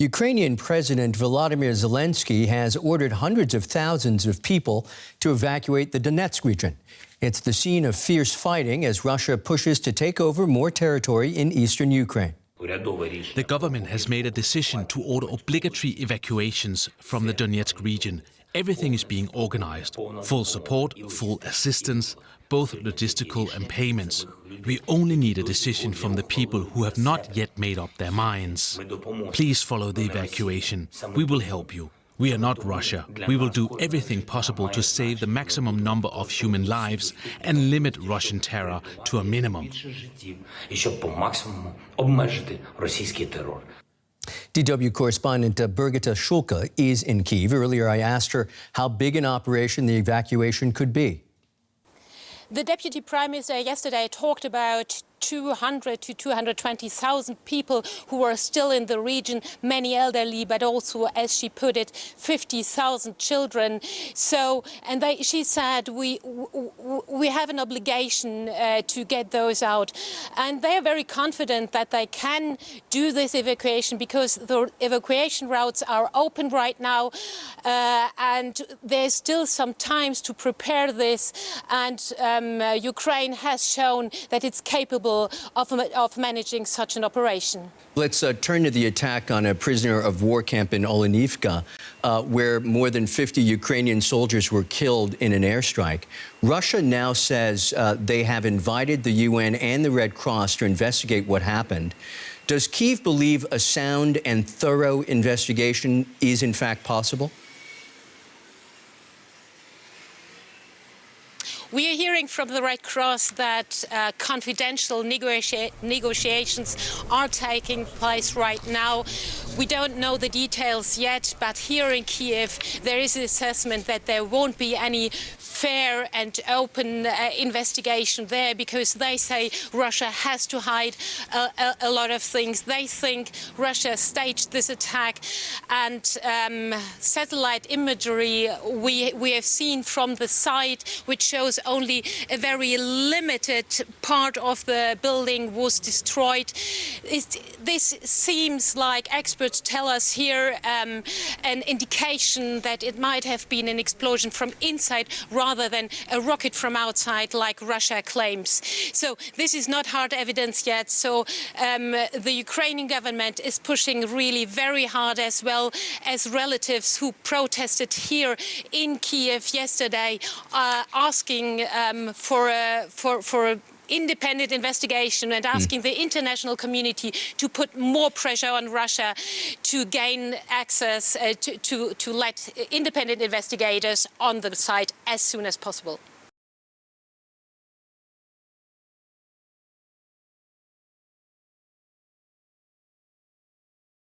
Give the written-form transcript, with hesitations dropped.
Ukrainian President Volodymyr Zelenskyy has ordered hundreds of thousands of people to evacuate the Donetsk region. It's the scene of fierce fighting as Russia pushes to take over more territory in eastern Ukraine. The government has made a decision to order obligatory evacuations from the Donetsk region. Everything is being organized. Full support, full assistance, both logistical and payments. We only need a decision from the people who have not yet made up their minds. Please follow the evacuation. We will help you. We are not Russia. We will do everything possible to save the maximum number of human lives and limit Russian terror to a minimum. DW correspondent Birgitta Schulke is in Kyiv. Earlier, I asked her how big an operation the evacuation could be. The Deputy Prime Minister yesterday talked about 200 to 220,000 people who are still in the region, many elderly, but also, as she put it, 50,000 children. So, she said we have an obligation to get those out. And they are very confident that they can do this evacuation because the evacuation routes are open right now. And there's still some time to prepare this. And Ukraine has shown that it's capable of managing such an operation. Let's turn to the attack on a prisoner of war camp in Olenivka, where more than 50 Ukrainian soldiers were killed in an airstrike. Russia now says they have invited the UN and the Red Cross to investigate what happened. Does Kyiv believe a sound and thorough investigation is in fact possible? We are hearing from the Red Cross that confidential negotiations are taking place right now. We don't know the details yet, but here in Kyiv, there is an assessment that there won't be any fair and open investigation there because they say Russia has to hide a lot of things. They think Russia staged this attack, and satellite imagery we have seen from the site, which shows only a very limited part of the building was destroyed. This seems like experts tell us here an indication that it might have been an explosion from inside rather than a rocket from outside like Russia claims. So this is not hard evidence yet. So the Ukrainian government is pushing really very hard, as well as relatives who protested here in Kyiv yesterday, asking for independent investigation and asking the international community to put more pressure on Russia to gain access to let independent investigators on the site as soon as possible.